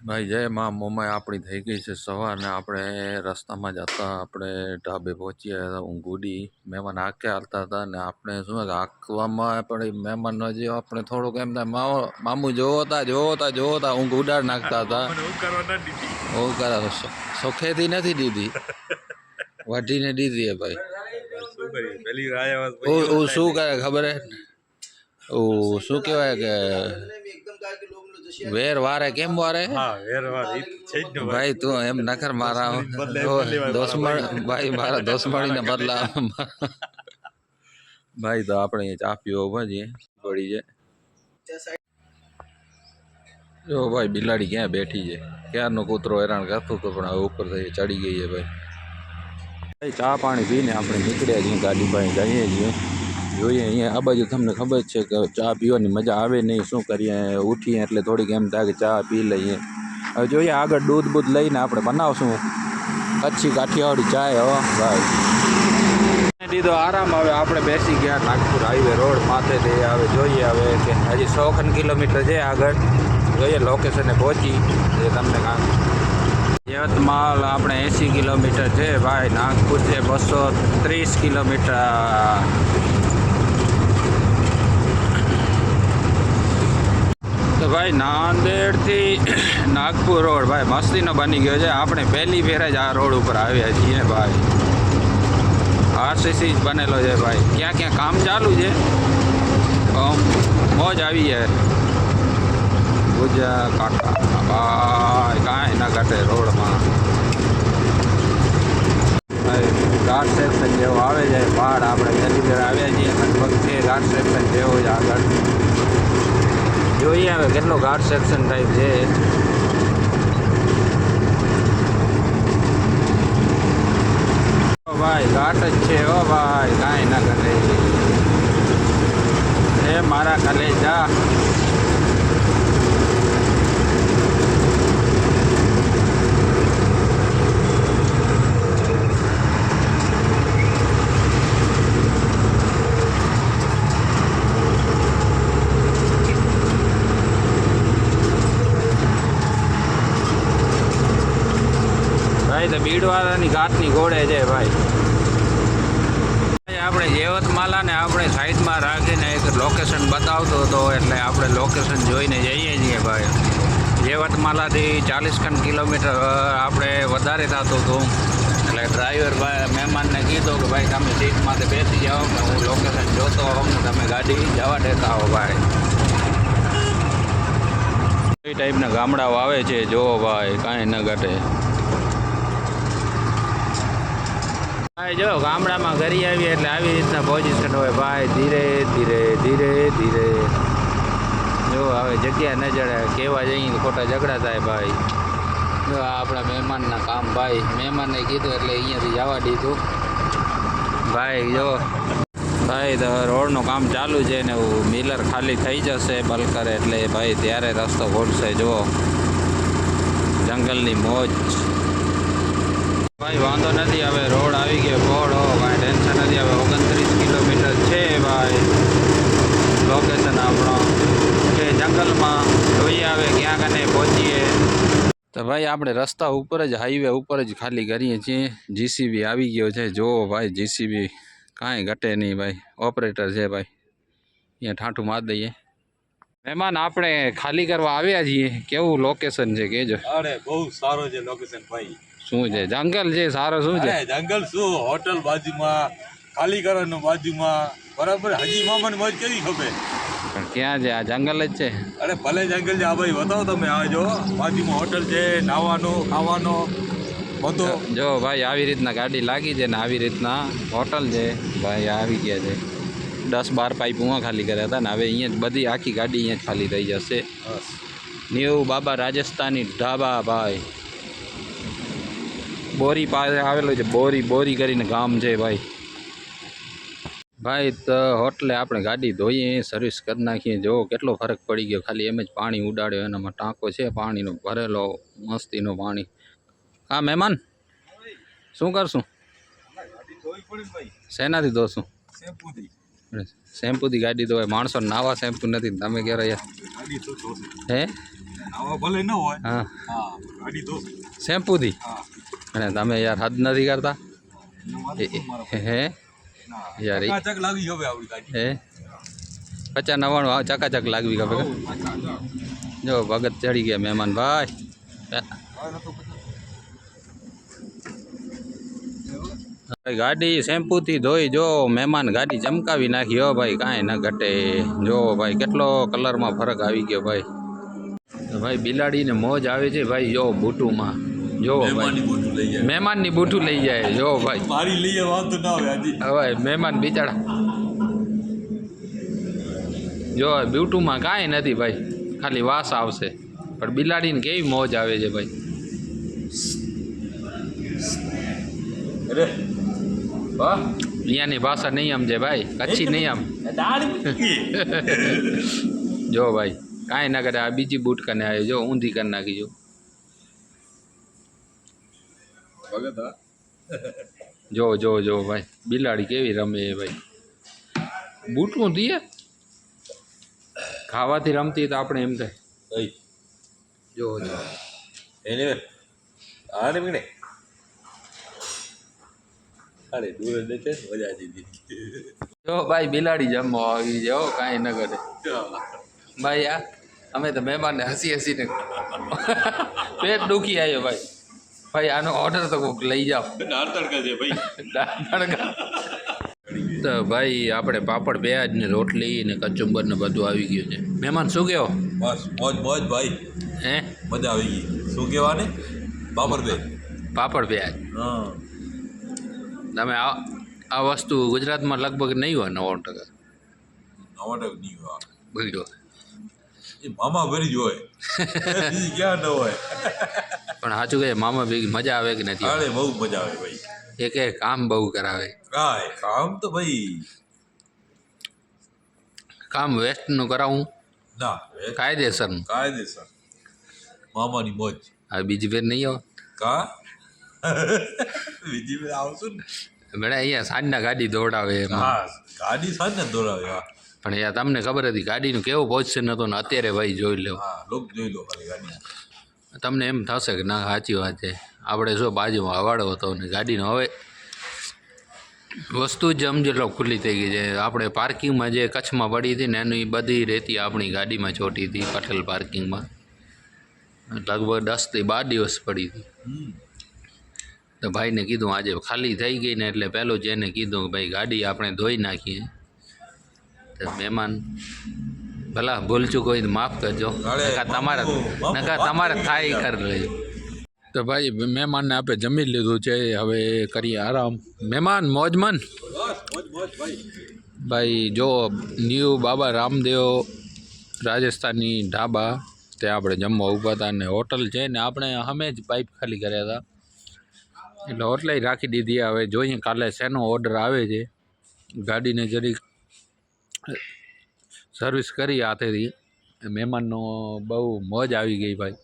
ભાઈ જય માં મોમાઈ આપણી થઈ ગઈ છે સવાર ને આપણે રસ્તામાં જતા આપણે ઢાબે પહોંચ્યા હતા ઊંઘ ઉડી મહેમાન આંખે હાલતા હતા ને આપણે શું આંકવામાં પણ મહેમાનનો જે આપણે થોડુંક એમ થાય મામું જોતા ઊંઘ ઉડાડ નાખતા હતા હું કરા સોખેથી નથી દીધી વાઢીને દીધી હે ભાઈ શું કરે ખબર હે શું કહેવાય કે વેર વારે કેમ વારે ભાઈ તું એમ નખર મારા ભાઈ મારા દોસ્તમાણીને બદલા ભાઈ તો આપણે ચા પીવો ભાજી પડી છે જો ભાઈ બિલાડી ક્યાં બેઠી છે ક્યારનો કૂતરો હેરાન કરતો હતો પણ હવે ઉપર થઈ ચડી ગઈ છે ભાઈ ચા પાણી પીને આપણે નીકળ્યા છીએ ગાડી પાસે જઈએ છીએ જોઈએ અહીંયા આ બાજુ તમને ખબર છે કે ચા પીવાની મજા આવે નહીં શું કરીએ ઉઠીએ એટલે થોડીક એમ થાય કે ચા પી લઈએ હવે જોઈએ આગળ દૂધ બૂધ લઈને આપણે બનાવશું કચ્છી કાઠિયાવાડી ચાય હો ભાઈ દીધો આરામ હવે આપણે બેસી ગયા નાગપુર હાઈવે રોડ માથેથી હવે જોઈએ હવે કે હજી 100 કિલોમીટર છે આગળ જોઈએ લોકેશને પહોંચી એ તમને કામ યવતમાલ આપણે 80 કિલોમીટર છે ભાઈ નાગપુર છે 230 કિલોમીટર તો ભાઈ નાંદેડથી નાગપુર રોડ ભાઈ મસ્તીનો બની ગયો છે આપણે પહેલી ફેર જ આ રોડ ઉપર આવ્યા છીએ ભાઈ આરસીસી જ બનેલો છે ભાઈ ક્યાં ક્યાં કામ ચાલુ છે મોજ આવી જાય ગુજા કાકા ભાઈ કાંઈ ના ઘટે રોડમાં ભાઈ ઘાટ સેક્શન જેવો આવે છે પહાડ આપણે પહેલી ફેર આવ્યા છીએ લગભગ છે ઘાટ સેક્શન જેવો જ આગળ જોઈએ હવે કેટલો ઘાટ સેક્શન ટાઈપ છે ભાઈ ઘાટ જ છે ઓ ભાઈ કાંઈ ના કરે એ મારા કલેજા તો બીડવાળાની ઘાટની ઘોડે છે ભાઈ આપણે યવતમાલા ને આપણે સાઈડમાં રાખીને એક લોકેશન બતાવતો હતો એટલે આપણે લોકેશન જોઈને જઈએ છીએ ભાઈ યવતમાલાથી 40 કિલોમીટર આપણે વધારે થતું હતું એટલે ડ્રાઈવર ભાઈ મહેમાનને કીધું કે ભાઈ તમે સીટમાંથી બેસી જાઓ કે હું લોકેશન જોતો હોઉં ને તમે ગાડી જવા દેતા હો ભાઈ કઈ ટાઈપના ગામડાઓ આવે છે જુઓ ભાઈ કાંઈ ન ઘટે ભાઈ જો ગામડામાં ઘરી આવીએ એટલે આવી રીતના પોઝિશન હોય ભાઈ ધીરે ધીરે ધીરે ધીરે જો હવે જગ્યા ન જડે કહેવા જઈએ ખોટા ઝઘડા થાય ભાઈ જો આપણા મહેમાનના કામ ભાઈ મહેમાનને કીધું એટલે અહીંયાથી જવા દીધું ભાઈ જો ભાઈ તો રોડનું કામ ચાલુ છે ને મિલર ખાલી થઈ જશે બલકર એટલે ભાઈ ત્યારે રસ્તો ખોલશે જુઓ જંગલની મોજ ભાઈ વાંધો નથી હવે રોડ આવી ગયો ફોડો કાંઈ ટેન્શન નથી હવે 29 કિલોમીટર છે ભાઈ લોકેશન આપણો કે જંગલમાં જોઈએ હવે ક્યાં કને પહોંચીએ તો ભાઈ આપણે રસ્તા ઉપર જ હાઈવે ઉપર જ ખાલી કરીએ છીએ જીસીબી આવી ગયો છે જો ભાઈ જીસીબી કાંઈ ઘટે નહીં ભાઈ ઓપરેટર છે ભાઈ અહીંયા ઠાઠું મારી દઈએ મહેમાન આપણે ખાલી કરવા આવ્યા છીએ કેવું લોકેશન છે કહેજો અરે બહુ સારો છે લોકેશન ભાઈ શું છે જંગલ છે સારો શું છે જંગલ શું હોટલ બાજુમાં ખાલી કરવાનું બાજુમાં બરાબર હજી મામાને મોજ કેવી ખબર પણ ક્યાં છે આ જંગલ જ છે અરે ભલે જંગલ છે આ ભાઈ બતાવો તમે આ જો બાજુમાં હોટલ છે નાવાનો ખાવાનો બધો જો ભાઈ આવી રીતના ગાડી લાગી છે ને આવી રીતના હોટલ છે ભાઈ આવી ગયા છે 10-12 પાઇપ હું ખાલી કર્યા હતા ને હવે અહીંયા જ બધી આખી ગાડી અહીંયા જ ખાલી થઈ જશે ન્યૂ બાબા રાજસ્થાની ઢાબા ભાઈ બોરી પાસે આવેલું છે બોરી કરીને ગામ છે ભાઈ તો હોટલે આપણે ગાડી ધોઈએ સર્વિસ કરી નાખીએ જો કેટલો ફરક પડી ગયો ખાલી એમ જ પાણી ઉડાડ્યો એનામાં ટાંકો છે પાણીનો ભરેલો મસ્તીનો પાણી હા મહેમાન શું કરશું શેનાથી ધોશું શેમ્પૂથી ગાડી ધોવાય માણસો નાવા શેમ્પુ નથી તમે ક્યારે યાર હે આવા ભલે ન હોય હા હા ગાડી તો શેમ્પૂથી હા અને તમે યાર હદ નથી કરતા હે યાર ચકાચક લાવી હવે આપણી ગાડી હે 50-99 ચકાચક લાગવી ખબર જો ભગત ચડી ગયા મહેમાન ભાઈ ગાડી શેમ્પૂથી ધોઈ જો મહેમાન ગાડી ચમકાવી નાખી હો ભાઈ કાંઈ ન ઘટે જો ભાઈ કેટલો કલરમાં ફરક આવી ગયો ભાઈ તો ભાઈ બિલાડીને મોજ આવે છે ભાઈ જો બૂટુમાં જો ભાઈ મહેમાનની બોટલ લઈ જાય મહેમાનની બૂઠું લઈ જાય જો ભાઈ મારી લઈએ વાંધો ના આવે હજી હવે મહેમાન બિચારા જો બ્યુટુમાં કાંઈ નથી ભાઈ ખાલી વાસ આવશે પણ બિલાડીને કેવી મોજ આવે છે ભાઈ અરે વાહ અહીંયાની ભાષા નહીં સમજે ભાઈ કચ્છી નહીં જો ભાઈ કાંઈ ના કરે આ બીજી બૂટ કને આવી જો ઊંધી કરી નાખી જો ભગત હા જો ભાઈ બિલાડી કેવી રમે છે ભાઈ બૂટનું દીએ ખાવાથી રમતી તો આપણે એમ થાય ભાઈ જો એને આને મીણે અરે દૂર દેખે મજા આવી દીધી જો ભાઈ બિલાડી જમવા આવી જાઓ કાંઈ ન કરે ભાઈ આ અમે તો મહેમાનને હસીને પેટ દુખી આવ્યો ભાઈ ભાઈ આનો ઓર્ડર તો કોઈક લઈ જાઓ દાળ તડકા છે ભાઈ તો ભાઈ આપણે પાપડ પ્યાજ ને રોટલી ને કચુંબર ને બધું આવી ગયું છે મહેમાન શું કહો બસ મોજ મોજ ભાઈ હે મજા આવી ગઈ શું કહેવાને બાબર બે પાપડ પ્યાજ હા તમે આ વસ્તુ ગુજરાતમાં લગભગ નહીં હોય 90% નવાટક નહીં હોય બગડ્યો એ મામા ભરી જ હોય બીજી ક્યાં ન હોય પણ સાચું કહે મામા ભેગી મજા આવે કે નથી અરે બહુ મજા આવે ભાઈ એક કામ બહુ કરાવે કાંઈ કામ તો ભાઈ કામ વેસ્ટનું કરાવું ના કાયદેસરનું કાયદેસર મામાની મોજ હવે બીજી ફેર નહીં આવે કા બીજી વાર આવશું ને બેડા અહીંયા સાંજના ગાડી દોડાવે એમાં હા ગાડી સાંજે દોરાવે હા પણ યાર તમને ખબર હતી ગાડીનું કેવું પોઝિશન હતું ને અત્યારે ભાઈ જોઈ લો હા લોક જોઈ લો ખાલી ગાડી તમને એમ થશે કે ના સાચી વાત છે આપણે શું બાજુમાં હવાડો હતો ને ગાડીનો હવે વસ્તુ જ સમજી લો ખુલ્લી થઈ ગઈ છે આપણે પાર્કિંગમાં જે કચ્છમાં પડી હતી ને એની બધી રેતી આપણી ગાડીમાં ચોટી હતી પટેલ પાર્કિંગમાં લગભગ 10 થી 12 દિવસ પડી હતી તો ભાઈને કીધું આજે ખાલી થઈ ગઈ ને એટલે પહેલું જ એને કીધું કે ભાઈ ગાડી આપણે ધોઈ નાખીએ તો મહેમાન ભલા ભૂલચૂક હોય તો માફ કરજો નકા તમારે થાય કરી લેજો તો ભાઈ મહેમાનને આપણે જમી લીધું છે હવે કરીએ આરામ મહેમાન મોજમન બસ મોજ મોજ ભાઈ ભાઈ જો ન્યૂ બાબા રામદેવ રાજસ્થાની ઢાબા ત્યાં આપણે જમવા ઊભા હતા ને હોટલ છે ને આપણે અમે જ પાઇપ ખાલી કર્યા હતા એટલે હોટલે રાખી દીધી હવે જોઈએ કાલે શેનો ઓર્ડર આવે છે ગાડીને જરીક સર્વિસ કરી હાથેથી મહેમાનનો બહુ મોજ આવી ગઈ ભાઈ